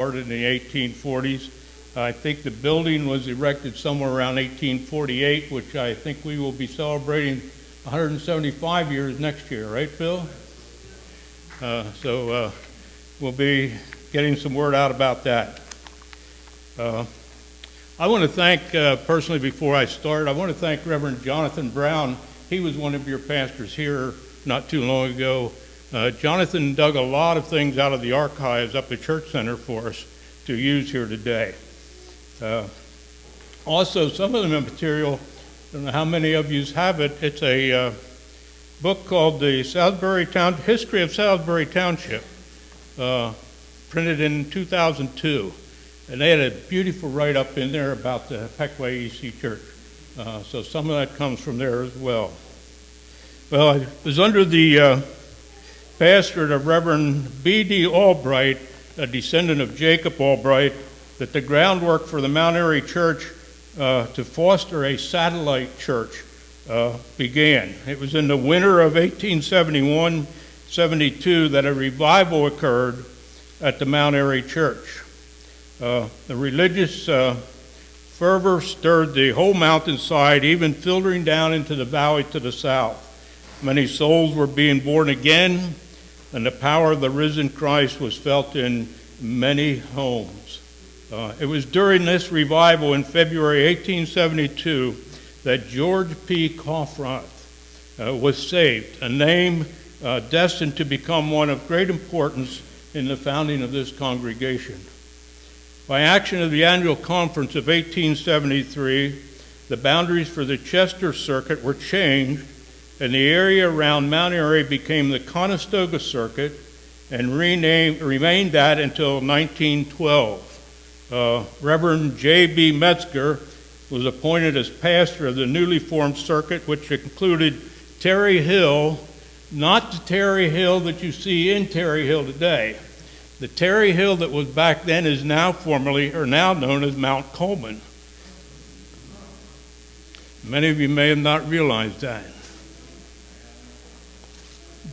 started in the 1840s. I think the building was erected somewhere around 1848, which I think we will be celebrating 175 years next year, right, Bill? So we'll be getting some word out about that. I want to thank, personally before I start, I want to thank Reverend Jonathan Brown. He was one of your pastors here not too long ago. Jonathan dug a lot of things out of the archives up at Church Center for us to use here today. Also, some of the material, I don't know how many of you have it, it's a book called The History of Salisbury Township, printed in 2002. And they had a beautiful write-up in there about the Pequea EC Church. So some of that comes from there as well. Well, I was under the pastorate of Reverend B.D. Albright, a descendant of Jacob Albright, that the groundwork for the Mount Airy Church to foster a satellite church began. It was in the winter of 1871-72 that a revival occurred at the Mount Airy Church. The religious fervor stirred the whole mountainside, even filtering down into the valley to the south. Many souls were being born again, and the power of the risen Christ was felt in many homes. It was during this revival in February 1872 that George P. Coffroth was saved, a name destined to become one of great importance in the founding of this congregation. By action of the annual conference of 1873, the boundaries for the Chester Circuit were changed, and the area around Mount Airy became the Conestoga Circuit and remained that until 1912. Reverend J.B. Metzger was appointed as pastor of the newly formed circuit, which included Terry Hill, not the Terry Hill that you see in Terry Hill today. The Terry Hill that was back then is now known as Mount Coleman. Many of you may have not realized that.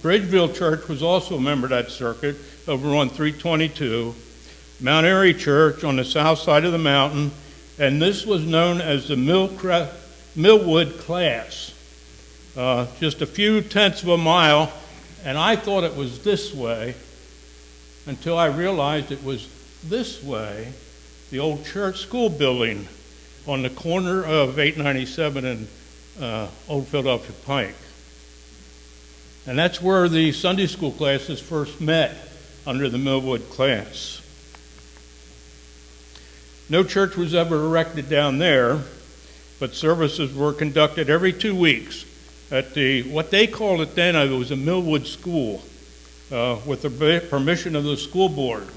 Bridgeville Church was also a member of that circuit over on 322. Mount Airy Church on the south side of the mountain, and this was known as the Millwood Class. Just a few tenths of a mile, and I thought it was this way until I realized it was this way, the old church school building on the corner of 897 and Old Philadelphia Pike. And that's where the Sunday school classes first met, under the Millwood class. No church was ever erected down there, but services were conducted every 2 weeks at what they called it then, it was a Millwood School, with the permission of the school board.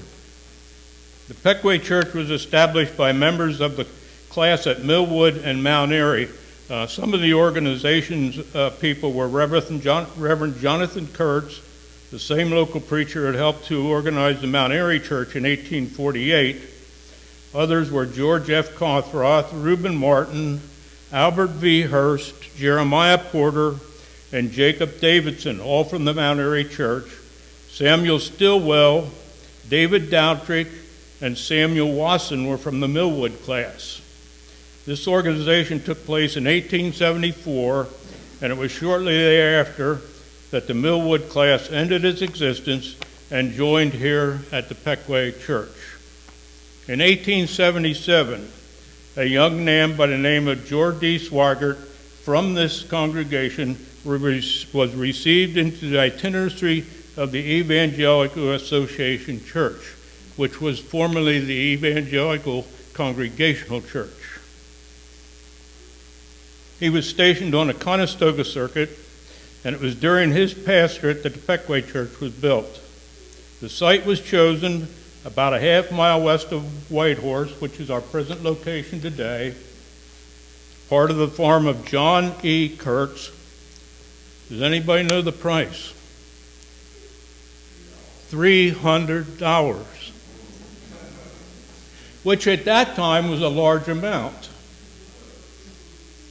The Pequea Church was established by members of the class at Millwood and Mount Airy. Some of the organization's people were Reverend Jonathan Kurtz, the same local preacher had helped to organize the Mount Airy Church in 1848. Others were George F. Cothroth, Reuben Martin, Albert V. Hurst, Jeremiah Porter, and Jacob Davidson, all from the Mount Airy Church, Samuel Stillwell, David Dowtrick, and Samuel Wasson were from the Millwood class. This organization took place in 1874, and it was shortly thereafter that the Millwood class ended its existence and joined here at the Pequea Church. In 1877, a young man by the name of George D. Swigert from this congregation was received into the itinerancy of the Evangelical Association Church, which was formerly the Evangelical Congregational Church. He was stationed on the Conestoga Circuit, and it was during his pastorate that the Pequea Church was built. The site was chosen about a half-mile west of Whitehorse, which is our present location today, part of the farm of John E. Kurtz. Does anybody know the price? $300, which at that time was a large amount.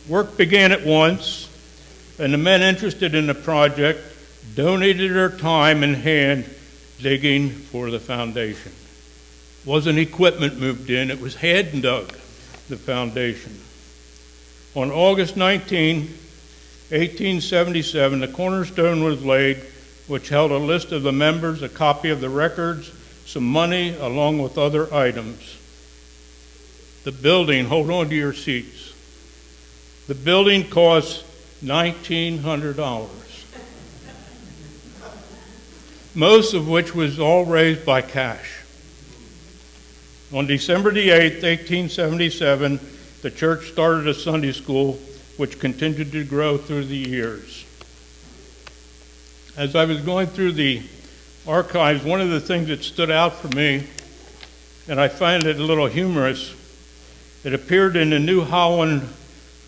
Work began at once, and the men interested in the project donated their time and hand digging for the foundation. Wasn't equipment moved in, it was hand dug, the foundation. On August 19, 1877, the cornerstone was laid, which held a list of the members, a copy of the records, some money, along with other items. The building, hold on to your seats. The building cost $1,900, most of which was all raised by cash. On December the 8th, 1877, the church started a Sunday school, which continued to grow through the years. As I was going through the archives, one of the things that stood out for me, and I find it a little humorous, it appeared in the New Holland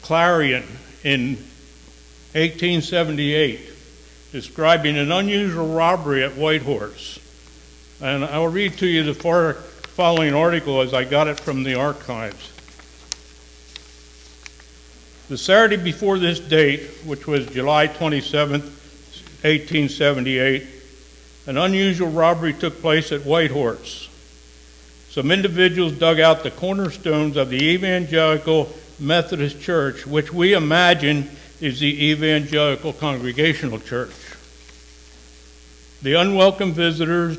Clarion in 1878, describing an unusual robbery at Whitehorse. And I'll read to you the following article as I got it from the archives. The Saturday before this date, which was July 27th, 1878, an unusual robbery took place at Whitehorse. Some individuals dug out the cornerstones of the Evangelical Methodist Church, which we imagine is the Evangelical Congregational Church. The unwelcome visitors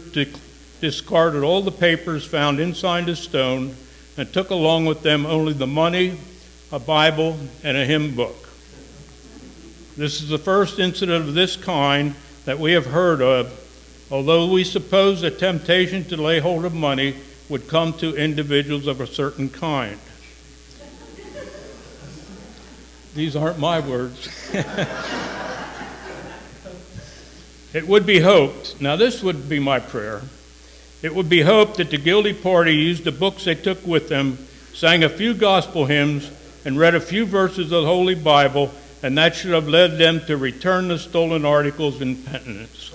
discarded all the papers found inside the stone and took along with them only the money, a Bible, and a hymn book. This is the first incident of this kind that we have heard of, although we suppose the temptation to lay hold of money would come to individuals of a certain kind. These aren't my words. It would be hoped, now this would be my prayer, it would be hoped that the guilty party used the books they took with them, sang a few gospel hymns, and read a few verses of the Holy Bible, and that should have led them to return the stolen articles in penitence.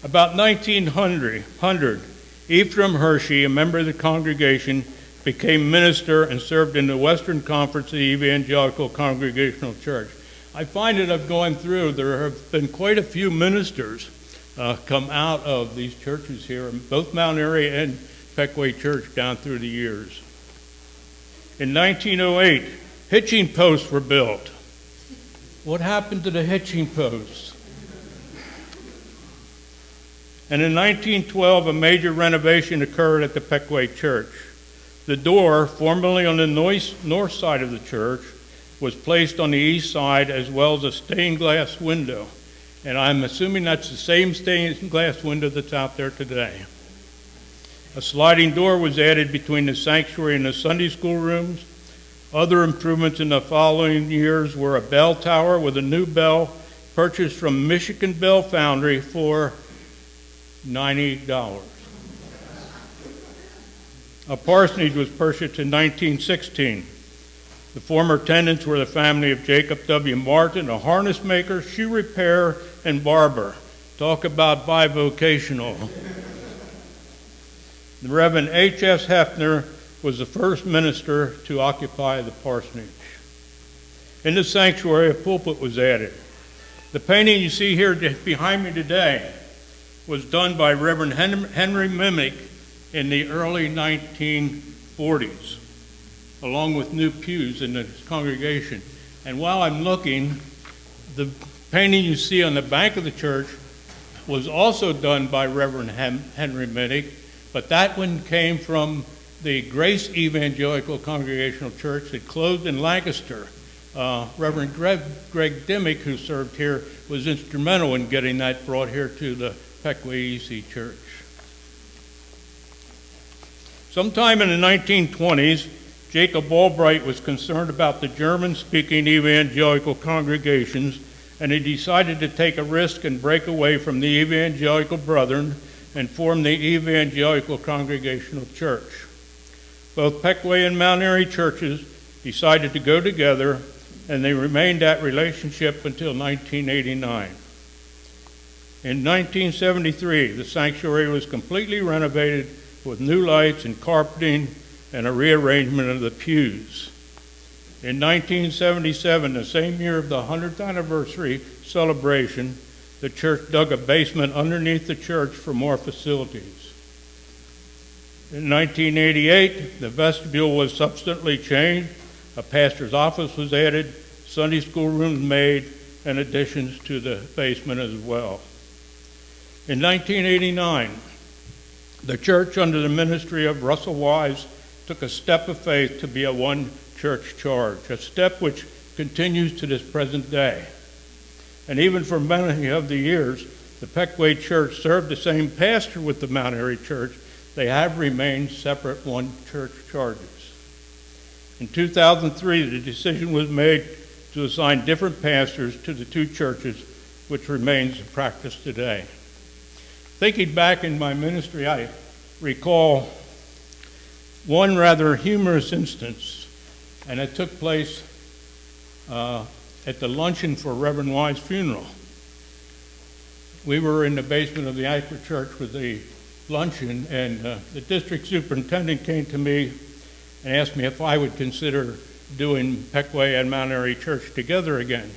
About 1900, Ephraim Hershey, a member of the congregation, became minister and served in the Western Conference of the Evangelical Congregational Church. I find that I've gone through, there have been quite a few ministers come out of these churches here, both Mount Airy and Pequea Church down through the years. In 1908, hitching posts were built. What happened to the hitching posts? And in 1912, a major renovation occurred at the Pequea Church. The door, formerly on the north side of the church, was placed on the east side, as well as a stained glass window. And I'm assuming that's the same stained glass window that's out there today. A sliding door was added between the sanctuary and the Sunday school rooms. Other improvements in the following years were a bell tower with a new bell purchased from Michigan Bell Foundry for $90. A parsonage was purchased in 1916. The former tenants were the family of Jacob W. Martin, a harness maker, shoe repair, and barber. Talk about bivocational. The Reverend H.S. Hefner was the first minister to occupy the parsonage. In the sanctuary, a pulpit was added. The painting you see here behind me today was done by Reverend Henry Mimick in the early 1940s, along with new pews in the congregation. And while I'm looking, the painting you see on the back of the church was also done by Reverend Henry Mimick, but that one came from the Grace Evangelical Congregational Church that closed in Lancaster. Reverend Greg Dimmick, who served here, was instrumental in getting that brought here to the Pequea EC Church. Sometime in the 1920s, Jacob Albright was concerned about the German-speaking evangelical congregations, and he decided to take a risk and break away from the Evangelical Brethren and form the Evangelical Congregational Church. Both Pequea and Mount Airy churches decided to go together, and they remained that relationship until 1989. In 1973, the sanctuary was completely renovated with new lights and carpeting and a rearrangement of the pews. In 1977, the same year of the 100th anniversary celebration, the church dug a basement underneath the church for more facilities. In 1988, the vestibule was subsequently changed, a pastor's office was added, Sunday school rooms made, and additions to the basement as well. In 1989, the church under the ministry of Russell Wise took a step of faith to be a one-church charge, a step which continues to this present day. And even for many of the years, the Pequea Church served the same pastor with the Mount Airy Church. They have remained separate one-church charges. In 2003, the decision was made to assign different pastors to the two churches, which remains a practice today. Thinking back in my ministry, I recall one rather humorous instance, and it took place at the luncheon for Reverend Wise's funeral. We were in the basement of the Anchor Church with the luncheon, and the district superintendent came to me and asked me if I would consider doing Pequea and Mount Airy Church together again.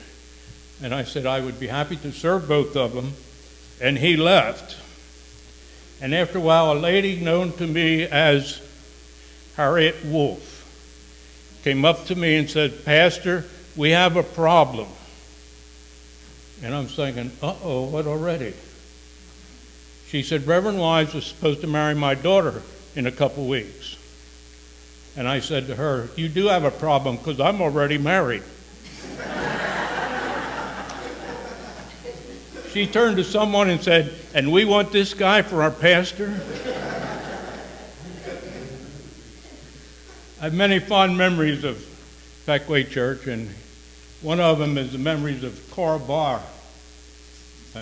And I said I would be happy to serve both of them, and he left. And after a while, a lady known to me as Harriet Wolf came up to me and said, "Pastor, we have a problem." And I'm thinking, uh-oh, what already? She said, "Reverend Wise was supposed to marry my daughter in a couple weeks." And I said to her, "You do have a problem because I'm already married." She turned to someone and said, "And we want this guy for our pastor?" I have many fond memories of Pequea Church, and one of them is the memories of Carl Barr.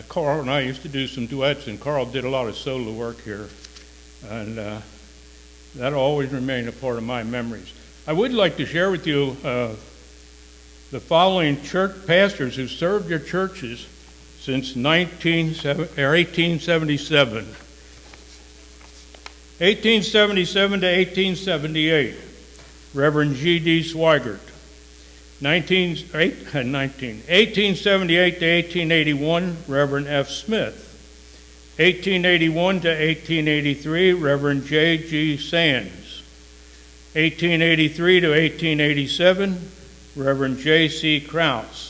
Carl and I used to do some duets, and Carl did a lot of solo work here, and that'll always remain a part of my memories. I would like to share with you the following church pastors who served your churches since 1877. 1877 to 1878, Reverend G.D. Swigert. 1878 to 1881, Reverend F. Smith. 1881 to 1883, Reverend J.G. Sands. 1883 to 1887, Reverend J.C. Krause.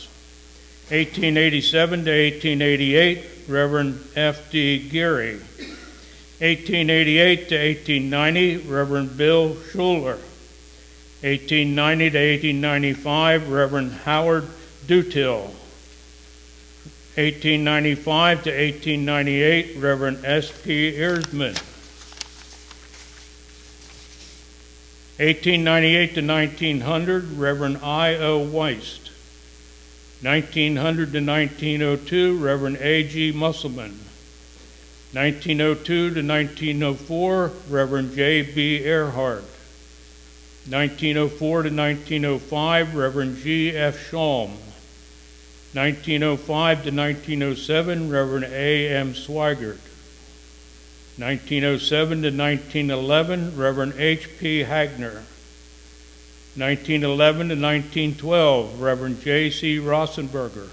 1887 to 1888, Reverend F.D. Geary. 1888 to 1890, Reverend Bill Schuler. 1890 to 1895, Reverend Howard Dutill. 1895 to 1898, Reverend S.P. Earsman. 1898 to 1900, Reverend I.O. Weist. 1900 to 1902, Reverend A.G. Musselman. 1902 to 1904, Reverend J.B. Earhart. 1904 to 1905, Reverend G.F. Shalm. 1905 to 1907, Reverend A.M. Swigert. 1907 to 1911, Reverend H.P. Hagner. 1911 to 1912, Reverend J.C. Rossenberger.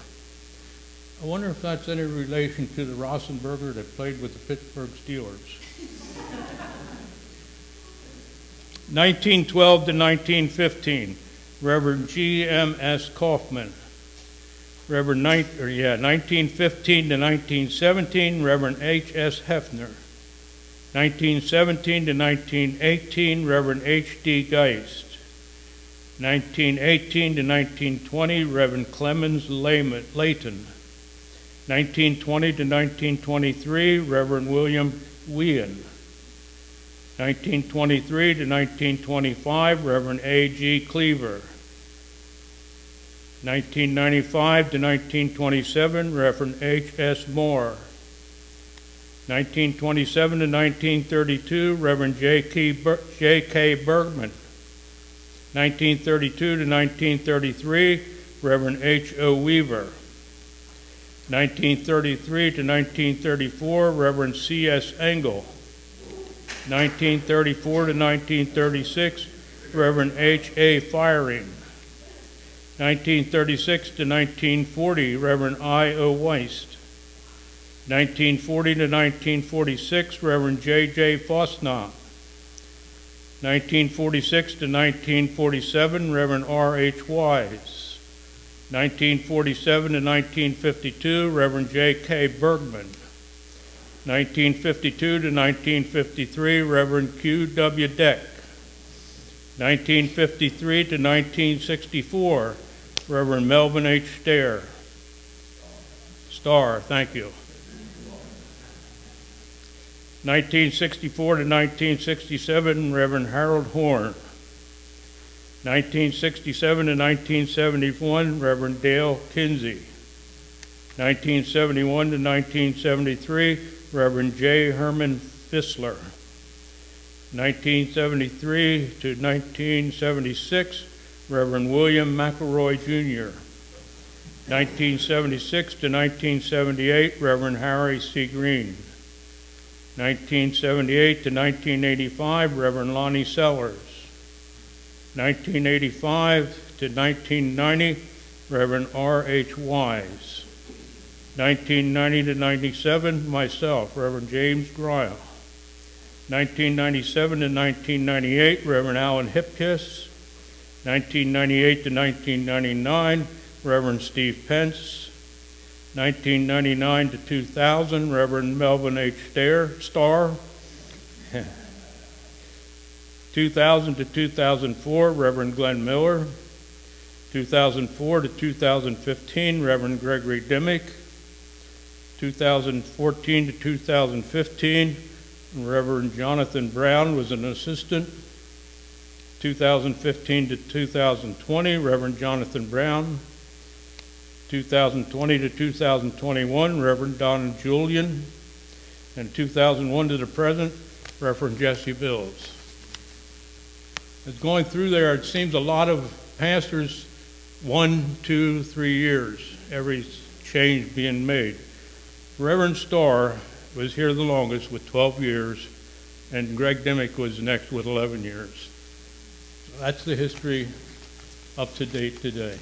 I wonder if that's any relation to the Rossenberger that played with the Pittsburgh Steelers. 1912 to 1915, Reverend G.M.S. Kaufman. 1915 to 1917, Reverend H.S. Hefner. 1917 to 1918, Reverend H.D. Geist. 1918 to 1920, Reverend Clemens Layton. 1920 to 1923, Reverend William Whean. 1923 to 1925, Reverend A.G. Cleaver. 1995 to 1927, Reverend H.S. Moore. 1927 to 1932, Reverend J.K. Bergman. 1932 to 1933, Reverend H.O. Weaver. 1933 to 1934, Reverend C.S. Engel. 1934 to 1936, Reverend H.A. Firing. 1936 to 1940, Reverend I.O. Weist. 1940 to 1946, Reverend J.J. Fosnaugh. 1946 to 1947, Reverend R.H. Wise. 1947 to 1952, Reverend J.K. Bergman. 1952 to 1953, Reverend Q.W. Deck. 1953 to 1964, Reverend Melvin H. Starr, thank you. 1964 to 1967, Reverend Harold Horn. 1967 to 1971, Reverend Dale Kinsey. 1971 to 1973, Reverend J. Herman Fissler. 1973 to 1976, Reverend William McElroy Jr. 1976 to 1978, Reverend Harry C. Green. 1978 to 1985, Reverend Lonnie Sellers. 1985 to 1990, Reverend R.H. Wise. 1990 to 97, myself, Reverend James Gryle. 1997 to 1998, Reverend Alan Hipkiss. 1998 to 1999, Reverend Steve Pence. 1999 to 2000, Reverend Melvin H. Starr. 2000 to 2004, Reverend Glenn Miller. 2004 to 2015, Reverend Gregory Dimmick. 2014 to 2015, Reverend Jonathan Brown was an assistant. 2015 to 2020, Reverend Jonathan Brown. 2020 to 2021, Reverend Don Julian. And 2001 to the present, Reverend Jesse Bills. As going through there, it seems a lot of pastors, 1, 2, 3 years, every change being made. Reverend Starr was here the longest with 12 years, and Greg Dimmick was next with 11 years. So that's the history up to date today.